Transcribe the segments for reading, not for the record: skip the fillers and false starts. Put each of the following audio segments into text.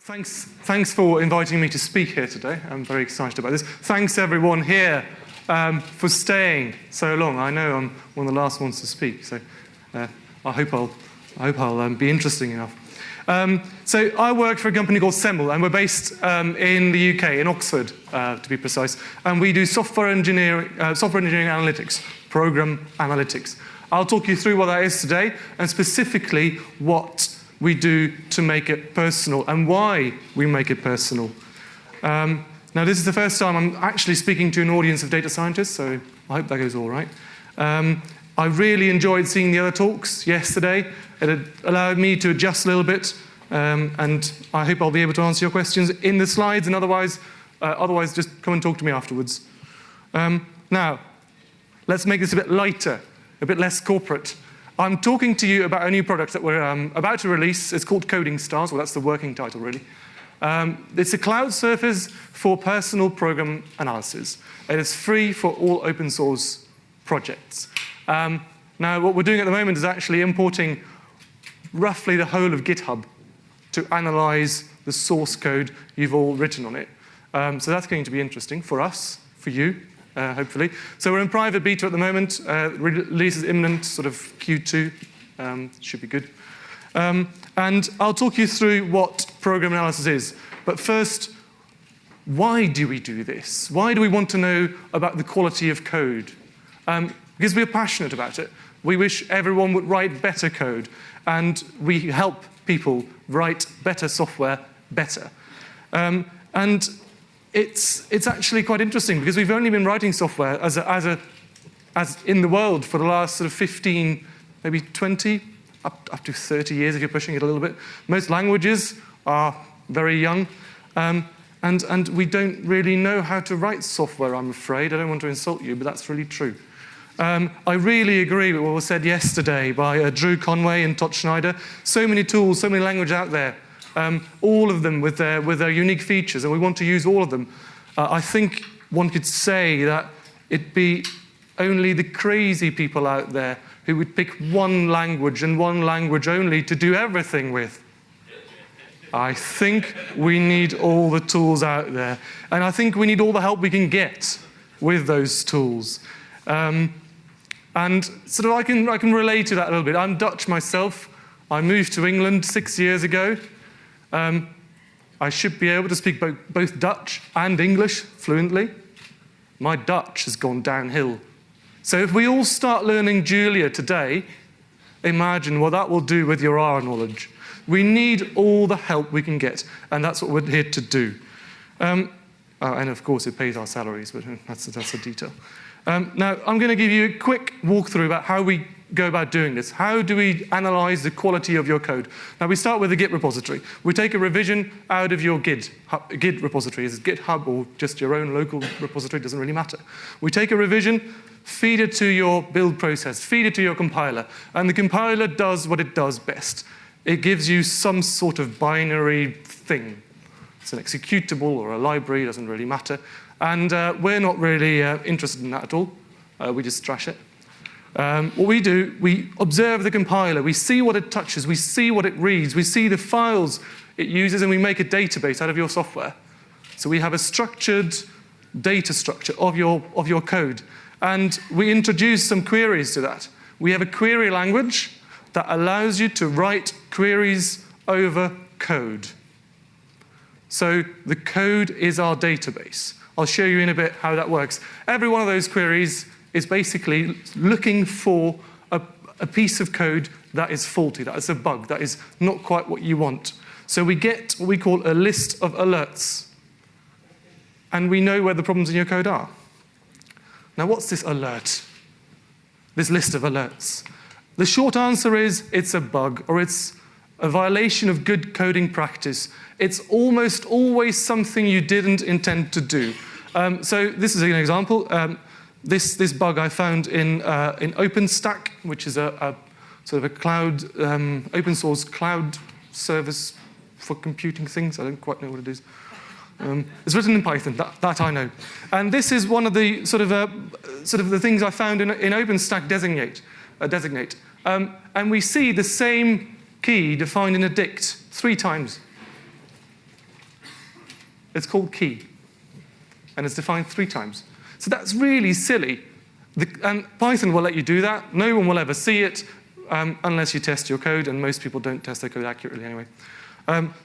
Thanks for inviting me to speak here today. I'm very excited about this. Thanks everyone here for staying so long. I know I'm one of the last ones to speak, so I hope I'll be interesting enough. So I work for a company called Semble, and we're based in the UK, in Oxford, to be precise. And we do software engineering analytics, program analytics. I'll talk you through what that is today, and specifically what we do to make it personal and why we make it personal. Now, this is the first time I'm actually speaking to an audience of data scientists, so I hope that goes all right. I really enjoyed seeing the other talks yesterday. It allowed me to adjust a little bit, and I hope I'll be able to answer your questions in the slides, and otherwise just come and talk to me afterwards. Now, let's make this a bit lighter, a bit less corporate. I'm talking to you about a new product that we're about to release. It's called Coding Stars. Well, that's the working title, really. It's a cloud service for personal program analysis. It is free for all open source projects. Now, what we're doing at the moment is actually importing roughly the whole of GitHub to analyze the source code you've all written on it. So that's going to be interesting for us, for you, hopefully. So we're in private beta at the moment. Release is imminent, sort of Q2. Should be good. And I'll talk you through what program analysis is. But first, why do we do this? Why do we want to know about the quality of code? Because we're passionate about it. We wish everyone would write better code, and we help people write better software better. And it's actually quite interesting because we've only been writing software as in the world for the last sort of 15, maybe 20, up to 30 years if you're pushing it a little bit. Most languages are very young, and we don't really know how to write software, I'm afraid. I don't want to insult you, but that's really true. I really agree with what was said yesterday by Drew Conway and Todd Schneider. So many tools, so many languages out there. All of them with their unique features, and we want to use all of them. I think one could say that it'd be only the crazy people out there who would pick one language and one language only to do everything with. I think we need all the tools out there, and I think we need all the help we can get with those tools. And sort of I can relate to that a little bit. I'm Dutch myself. I moved to England 6 years ago. I should be able to speak both Dutch and English fluently. My Dutch has gone downhill. So if we all start learning Julia today, imagine what that will do with your R knowledge. We need all the help we can get, and that's what we're here to do. And of course, it pays our salaries, but that's a detail. Now, I'm going to give you a quick walkthrough about how we go about doing this. How do we analyze the quality of your code? Now, we start with a Git repository. We take a revision out of your Git repository. Is it GitHub or just your own local repository? It doesn't really matter. We take a revision, feed it to your build process, feed it to your compiler, and the compiler does what it does best. It gives you some sort of binary thing. It's an executable or a library, doesn't really matter. And we're not really interested in that at all. We just trash it. What we do, we observe the compiler. We see what it touches. We see what it reads. We see the files it uses, and we make a database out of your software. So we have a structured data structure of your code. And we introduce some queries to that. We have a query language that allows you to write queries over code. So the code is our database. I'll show you in a bit how that works. Every one of those queries is basically looking for a piece of code that is faulty, that is a bug, that is not quite what you want. So we get what we call a list of alerts. And we know where the problems in your code are. Now, what's this alert? This list of alerts? The short answer is it's a bug, or it's a violation of good coding practice. It's almost always something you didn't intend to do. So this is an example. This bug I found in OpenStack, which is a sort of a cloud, open source cloud service for computing things. I don't quite know what it is. It's written in Python, that I know. And this is one of the sort of the things I found in OpenStack designate. And we see the same key defined in a dict 3 times. It's called key, and it's defined 3 times. So that's really silly. And Python will let you do that. No one will ever see it unless you test your code, and most people don't test their code accurately anyway.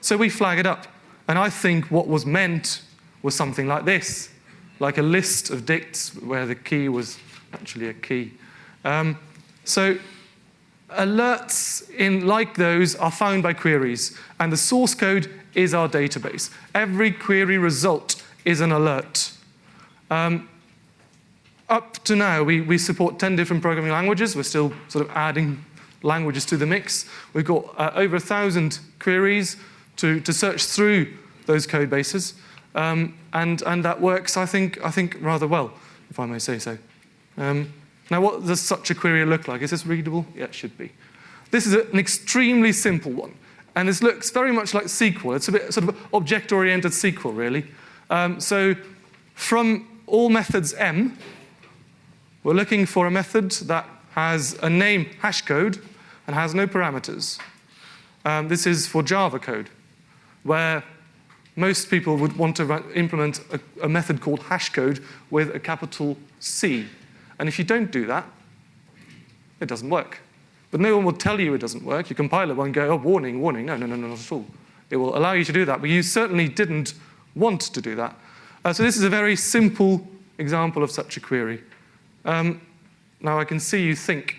So we flag it up. And I think what was meant was something like this, like a list of dicts where the key was actually a key. So alerts like those are found by queries, and the source code is our database. Every query result is an alert. Up to now, we support 10 different programming languages. We're still sort of adding languages to the mix. We've got over 1,000 queries to search through those code bases, and that works, I think rather well, if I may say so. Now, what does such a query look like? Is this readable? Yeah, it should be. This is an extremely simple one, and this looks very much like SQL. It's a bit sort of object-oriented SQL, really. So from all methods M, we're looking for a method that has a name hash code and has no parameters. This is for Java code, where most people would want to implement a method called hash code with a capital C. And if you don't do that, it doesn't work. But no one will tell you it doesn't work. Your compiler won't go, oh, warning, warning. No, not at all. It will allow you to do that, but you certainly didn't want to do that. So this is a very simple example of such a query. Now I can see you think,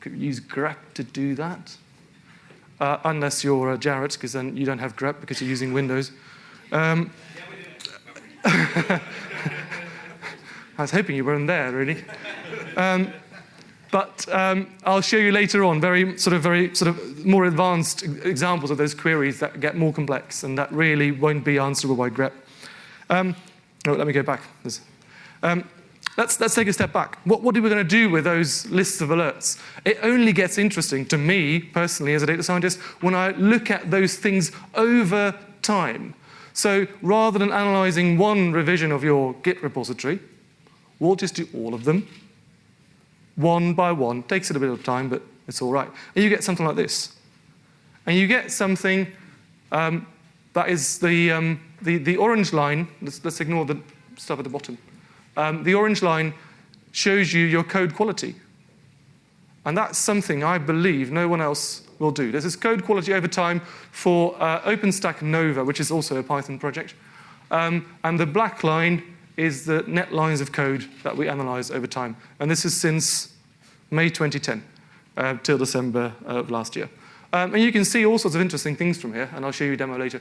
could we use grep to do that? Unless you're Jarrett, because then you don't have grep because you're using Windows. Yeah, we do. I was hoping you weren't there, really. But I'll show you later on very more advanced examples of those queries that get more complex and that really won't be answerable by grep. Let me go back. Let's take a step back. What are we going to do with those lists of alerts? It only gets interesting to me, personally, as a data scientist, when I look at those things over time. So rather than analyzing one revision of your Git repository, we'll just do all of them, one by one. Takes it a bit of time, but it's all right. And you get something like this. And you get something that is the orange line. Let's ignore the stuff at the bottom. The orange line shows you your code quality. And that's something I believe no one else will do. This is code quality over time for OpenStack Nova, which is also a Python project. And the black line is the net lines of code that we analyze over time. And this is since May 2010 till December of last year. And you can see all sorts of interesting things from here, and I'll show you a demo later.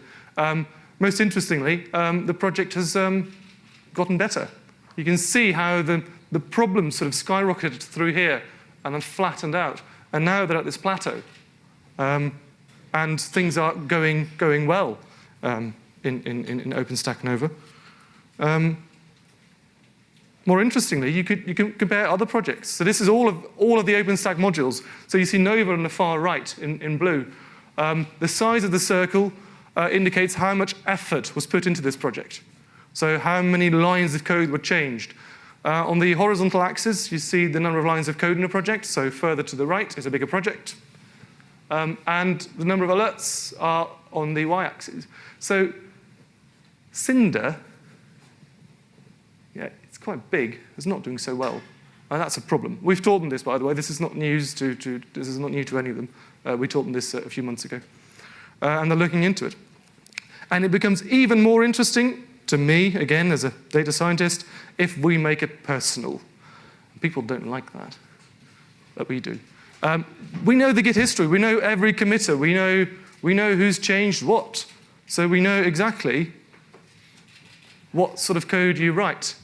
Most interestingly, the project has gotten better. You can see how the problems sort of skyrocketed through here and then flattened out. And now they're at this plateau. And things are going well in OpenStack Nova. More interestingly, you can compare other projects. So this is all of the OpenStack modules. So you see Nova on the far right in blue. The size of the circle indicates how much effort was put into this project. So how many lines of code were changed. On the horizontal axis, you see the number of lines of code in a project. So further to the right is a bigger project. And the number of alerts are on the y-axis. So Cinder, yeah, it's quite big. It's not doing so well. And that's a problem. We've taught them this, by the way. This is not news this is not new to any of them. We taught them this a few months ago. And they're looking into it. And it becomes even more interesting to me, again, as a data scientist, if we make it personal. People don't like that, but we do. We know the Git history. We know every committer. We know who's changed what. So we know exactly what sort of code you write.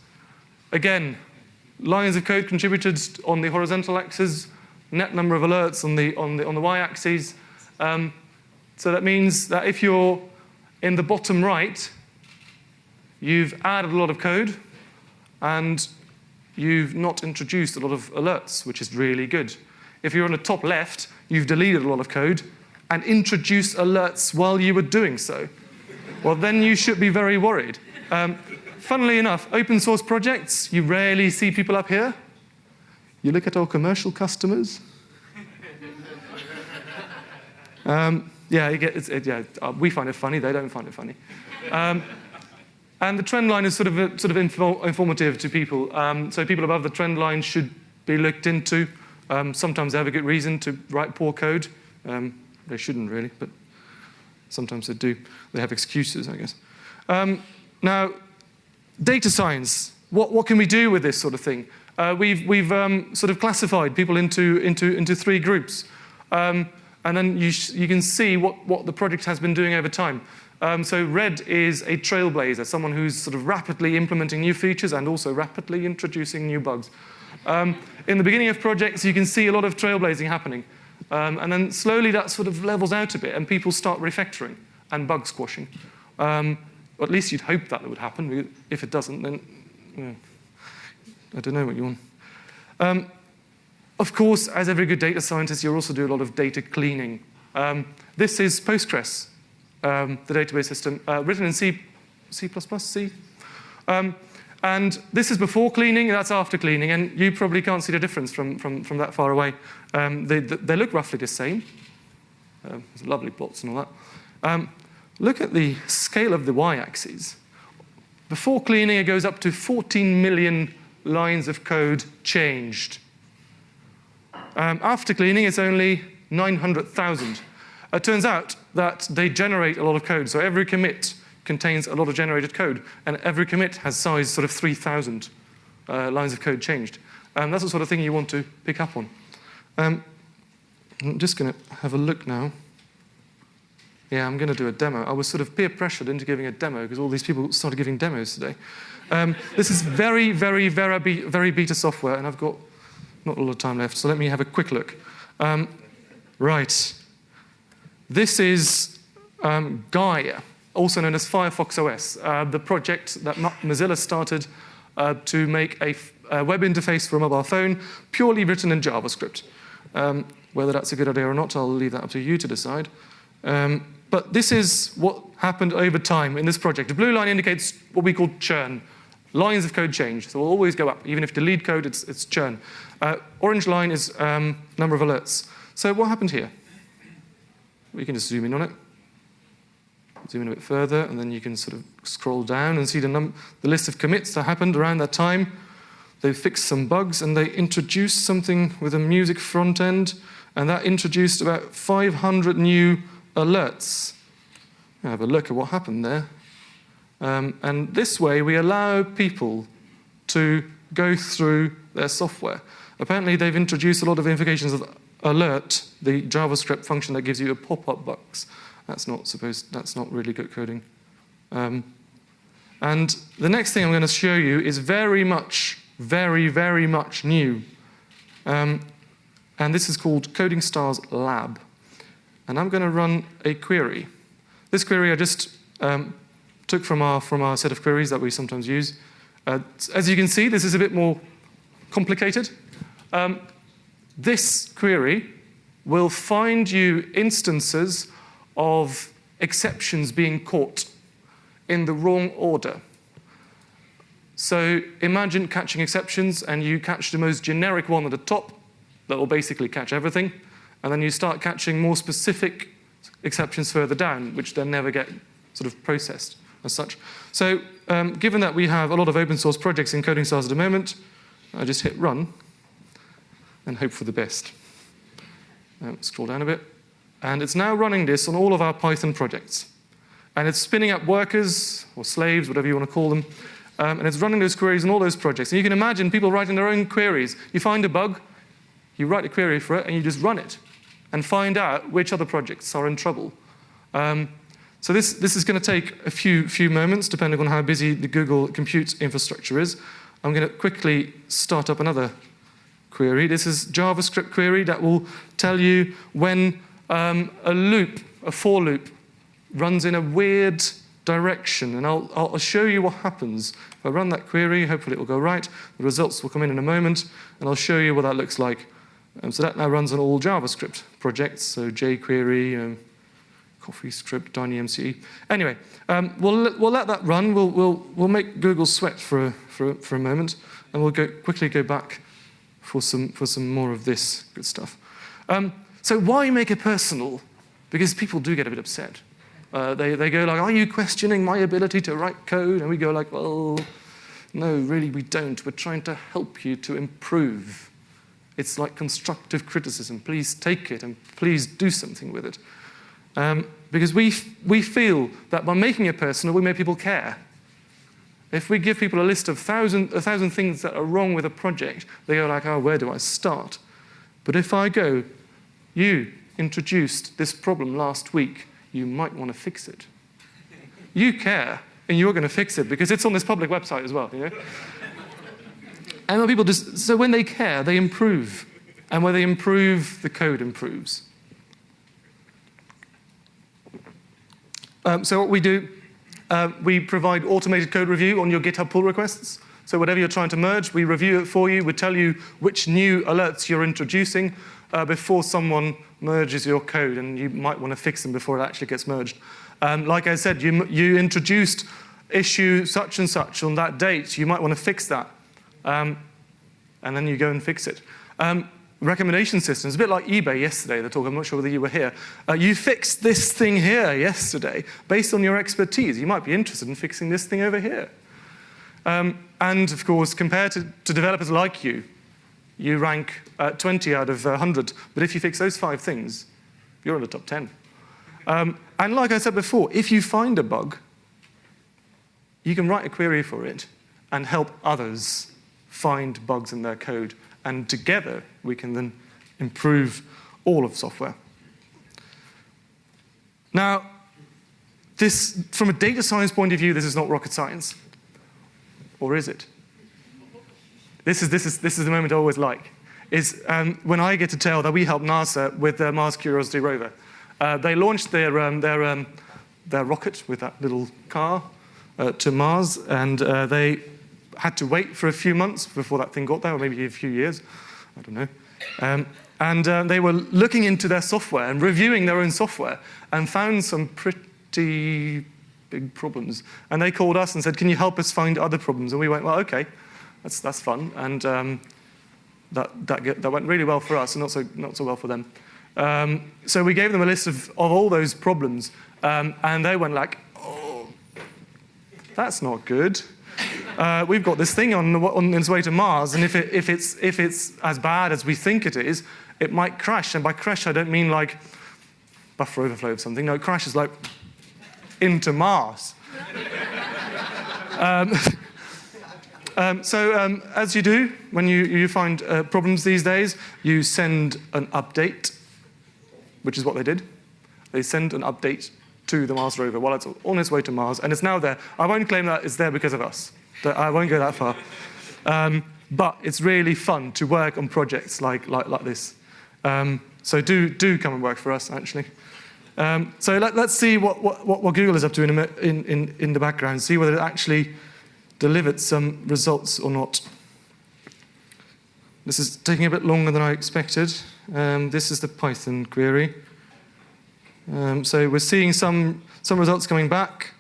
Again, lines of code contributed on the horizontal axis, net number of alerts on the y-axis. So that means that if you're in the bottom right, you've added a lot of code, and you've not introduced a lot of alerts, which is really good. If you're on the top left, you've deleted a lot of code and introduced alerts while you were doing so. Well, then you should be very worried. Funnily enough, open source projects, you rarely see people up here. You look at our commercial customers. We find it funny, they don't find it funny. And the trend line is sort of informative to people. So people above the trend line should be looked into. Sometimes they have a good reason to write poor code. They shouldn't really, but sometimes they do. They have excuses, I guess. Now, data science. What can we do with this sort of thing? We've sort of classified people into three groups. And then you can see what the project has been doing over time. So red is a trailblazer, someone who's sort of rapidly implementing new features and also rapidly introducing new bugs. In the beginning of projects, you can see a lot of trailblazing happening. And then slowly that sort of levels out a bit, and people start refactoring and bug squashing. Or at least you'd hope that would happen. If it doesn't, then I don't know what you want. Of course, as every good data scientist, you'll also do a lot of data cleaning. This is Postgres, the database system, written in C++. And this is before cleaning, that's after cleaning, and you probably can't see the difference from that far away. They look roughly the same. There's lovely plots and all that. Look at the scale of the y-axis. Before cleaning, it goes up to 14 million lines of code changed. After cleaning, it's only 900,000. It turns out that they generate a lot of code, so every commit contains a lot of generated code, and every commit has size sort of 3,000 lines of code changed. That's the sort of thing you want to pick up on. I'm just going to have a look now. Yeah, I'm going to do a demo. I was sort of peer pressured into giving a demo because all these people started giving demos today. This is very, very, very beta software, and I've got not a lot of time left, so let me have a quick look. Right. This is Gaia, also known as Firefox OS, the project that Mozilla started to make a web interface for a mobile phone purely written in JavaScript. Whether that's a good idea or not, I'll leave that up to you to decide. But this is what happened over time in this project. The blue line indicates what we call churn. Lines of code change, so it'll always go up. Even if you delete code, it's churn. Orange line is number of alerts. So what happened here? We can just zoom in on it. Zoom in a bit further, and then you can sort of scroll down and see the list of commits that happened around that time. They fixed some bugs, and they introduced something with a music front end, and that introduced about 500 new alerts. Have a look at what happened there. And this way, we allow people to go through their software. Apparently, they've introduced a lot of invocations of alert, the JavaScript function that gives you a pop-up bugs. That's not really good coding. And the next thing I'm going to show you is very much new. And this is called Coding Stars Lab. And I'm going to run a query. This query I just took from our set of queries that we sometimes use. As you can see, this is a bit more complicated. This query will find you instances of exceptions being caught in the wrong order. So imagine catching exceptions, and you catch the most generic one at the top that will basically catch everything, and then you start catching more specific exceptions further down, which then never get sort of processed as such. So given that we have a lot of open source projects in Coding Stars at the moment, I just hit run and hope for the best. Scroll down a bit. And it's now running this on all of our Python projects. And it's spinning up workers, or slaves, whatever you want to call them. And it's running those queries on all those projects. And you can imagine people writing their own queries. You find a bug, you write a query for it, and you just run it and find out which other projects are in trouble. So this is going to take a few moments, depending on how busy the Google compute infrastructure is. I'm going to quickly start up another query. This is JavaScript query that will tell you when a for loop, runs in a weird direction. And I'll show you what happens. If I run that query, hopefully it will go right. The results will come in a moment, and I'll show you what that looks like. So that now runs on all JavaScript projects, so jQuery, CoffeeScript, DinyMCE. Anyway, we'll let that run. We'll make Google sweat for a moment, and we'll quickly go back for some more of this good stuff. So why make it personal? Because people do get a bit upset. They go like, are you questioning my ability to write code? And we go like, well, no, really we don't. We're trying to help you to improve. It's like constructive criticism. Please take it and please do something with it. Because we feel that by making it personal, we make people care. If we give people a list of a thousand things that are wrong with a project, they go like, oh, where do I start? But if I go, you introduced this problem last week, you might want to fix it. You care, and you're going to fix it, because it's on this public website as well, you know? And when people so when they care, they improve. And when they improve, the code improves. So what we do, we provide automated code review on your GitHub pull requests. So whatever you're trying to merge, we review it for you. We tell you which new alerts you're introducing before someone merges your code, and you might want to fix them before it actually gets merged. Like I said, you introduced issue such and such on that date. You might want to fix that. And then you go and fix it. Recommendation systems, a bit like eBay yesterday, the talk, I'm not sure whether you were here. You fixed this thing here yesterday based on your expertise. You might be interested in fixing this thing over here. And of course, compared to developers like you, you rank 20 out of 100. But if you fix those 5 things, you're in the top 10. And like I said before, if you find a bug, you can write a query for it and help others find bugs in their code. And together, we can then improve all of software. Now, from a data science point of view, this is not rocket science. Or is it? This is the moment I always like. Is when I get to tell that we helped NASA with their Mars Curiosity rover. They launched their rocket with that little car to Mars, and they had to wait for a few months before that thing got there, or maybe a few years, I don't know. And they were looking into their software and reviewing their own software and found some pretty big problems. And they called us and said, can you help us find other problems? And we went, well, okay, that's fun. And that went really well for us and not so well for them. So we gave them a list of all those problems, and they went like, oh, that's not good. We've got this thing on its way to Mars, and if it's as bad as we think it is, it might crash. And by crash, I don't mean like buffer overflow of something. No, it crashes like into Mars. So as you do, when you find problems these days, you send an update, which is what they did. They send an update to the Mars rover while it's on its way to Mars, and it's now there. I won't claim that it's there because of us. I won't go that far. But it's really fun to work on projects like this. So do come and work for us, actually. So let's see what Google is up to in the background, see whether it actually delivered some results or not. This is taking a bit longer than I expected. This is the Python query. So we're seeing some results coming back.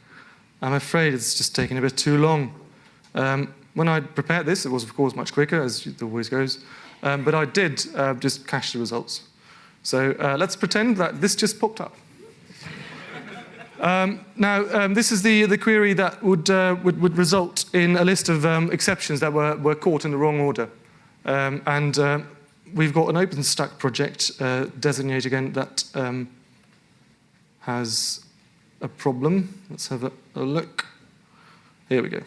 I'm afraid it's just taking a bit too long. When I prepared this, it was, of course, much quicker, as it always goes. But I did just cache the results. So let's pretend that this just popped up. Now, this is the query that would result in a list of exceptions that were caught in the wrong order. And we've got an OpenStack project designated again that has a problem. Let's have a look. Here we go.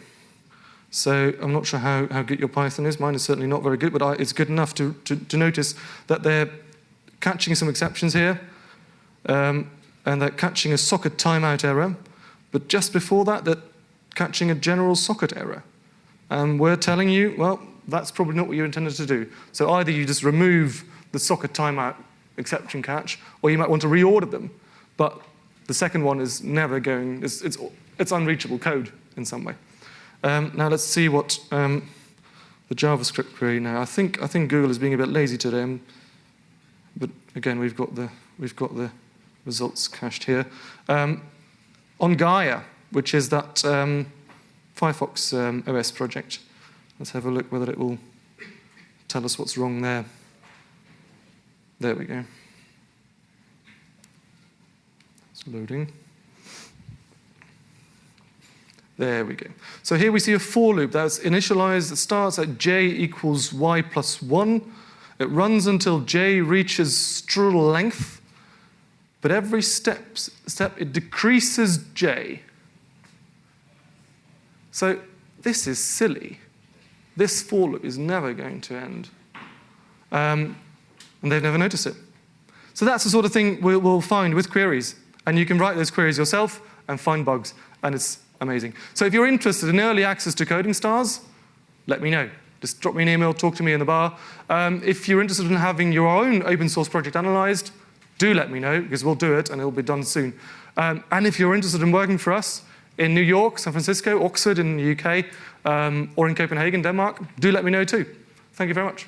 So I'm not sure how good your Python is. Mine is certainly not very good, but it's good enough to notice that they're catching some exceptions here. And they're catching a socket timeout error. But just before that, they're catching a general socket error. And we're telling you, well, that's probably not what you intended to do. So either you just remove the socket timeout exception catch, or you might want to reorder them. But the second one is never going, it's unreachable code in some way. Now let's see what the JavaScript query now. I think Google is being a bit lazy today, but again we've got the results cached here. On Gaia, which is that Firefox OS project. Let's have a look whether it will tell us what's wrong there. There we go. It's loading. There we go. So here we see a for loop that's initialized, that starts at j equals y plus 1. It runs until j reaches strudel length, but every step it decreases j. So this is silly. This for loop is never going to end. And they've never noticed it. So that's the sort of thing we'll find with queries. And you can write those queries yourself and find bugs, and it's amazing. So if you're interested in early access to Coding Stars, let me know. Just drop me an email, talk to me in the bar. If you're interested in having your own open source project analyzed, do let me know, because we'll do it, and it'll be done soon. And if you're interested in working for us in New York, San Francisco, Oxford in the UK, or in Copenhagen, Denmark, do let me know too. Thank you very much.